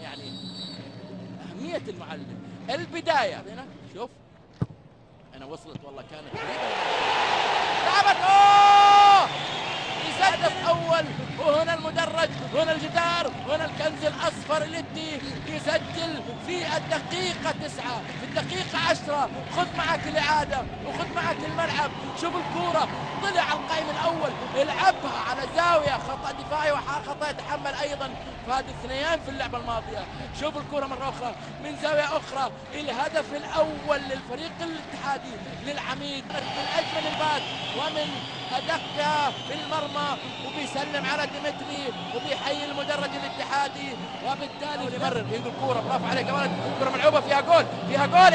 يعني أهمية المعلم البداية هنا. شوف أنا وصلت والله كانت لعبت هدف أول، وهنا المدرج، هنا الجدار، هنا الكنز الأصفر التي يسجل في الدقيقة 9، في الدقيقة 10. خذ معك الإعادة وخذ معك الملعب. شوف الكورة طلع على القائم الأول، العبها على زاوية، خطأ دفاعي وخطأ يتحمل أيضا، فهذه اثنيان في اللعبة الماضية. شوف الكورة مرة أخرى من زاوية أخرى، الهدف الأول للفريق الاتحادي للعميد من أجمل البات ومن أدقها في المرمى، وبيسلم على ديمتري وبيحيي المدرج الاتحادي، وبالتالي يمرر ينقل الكوره. برافو عليك يا ولد، الكوره ملعوبه فيها جول، فيها جول،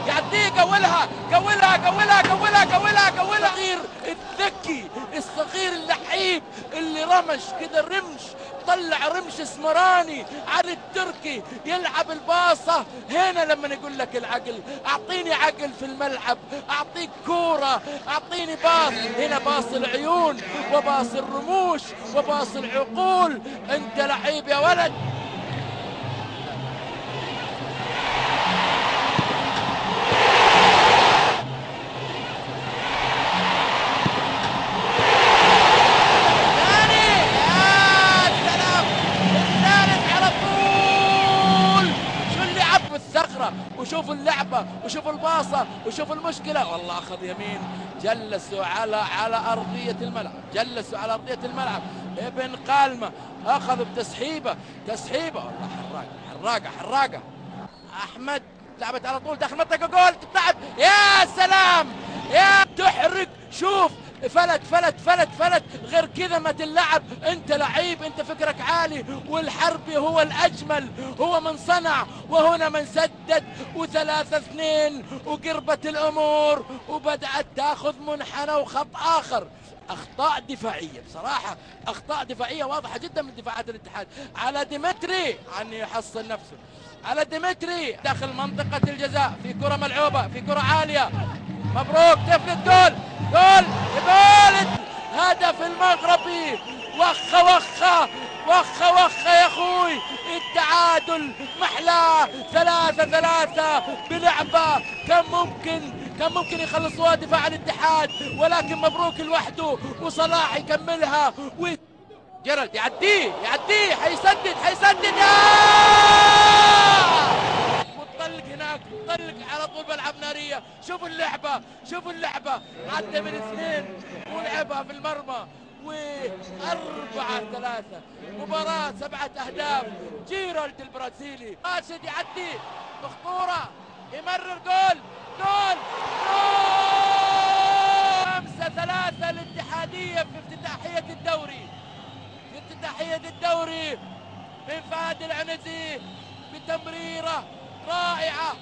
يعديه قولها قولها قولها قولها قولها قولها. الصغير الذكي، الصغير اللعيب اللي رمش كذا الرمش، طلع رمش اسمراني على التركي، يلعب الباصة. هنا لما يقول لك العقل، اعطيني عقل في الملعب، اعطيك كورة، اعطيني باص. هنا باص العيون وباص الرموش وباص العقول. انت لعيب يا ولد. وشوف اللعبة وشوف الباصة وشوف المشكلة. والله أخذ يمين، جلسوا على أرضية الملعب، جلسوا على أرضية الملعب. ابن قالمة أخذ بتسحيبة، تسحيبة والله حراقة. أحمد لعبت على طول داخل منطقة جول، تتلعب يا سلام، يا تحرق. شوف فلت غير كذا ما تلعب. انت لعيب، انت فكرك عالي، والحربي هو الاجمل، هو من صنع وهنا من سدد. و3-2 وقربت الامور وبدأت تاخذ منحنى وخط اخر. اخطاء دفاعيه بصراحه، اخطاء دفاعيه واضحه جدا من دفاعات الاتحاد على ديمتري عن يحصن نفسه، على ديمتري داخل منطقه الجزاء في كره ملعوبه، في كره عاليه. مبروك، تفلت جول هدف المغربي. وخ يا اخوي، التعادل محلاه. 3-3 بلعبه كان ممكن يخلصوها دفاع الاتحاد، ولكن مبروك لوحده وصلاح يكملها. جيرالد يعديه حيسدد يا طلق هناك، طلق على طول ملعب نارية. شوف اللعبة عدى من 2 ولعبها في المرمى. و4-3 مباراة 7 أهداف. جيرالد البرازيلي راشد يعدي بخطورة، يمرر جول 5-3 الاتحادية في افتتاحية الدوري من فهد العنزي بتمريرة رائعة.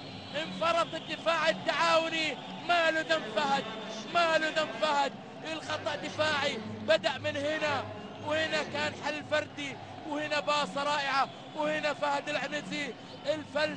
انفرط الدفاع التعاوني، ما له ذنب فهد. الخطأ دفاعي بدأ من هنا، وهنا كان حل فردي، وهنا باصة رائعة، وهنا فهد العنزي الفلت.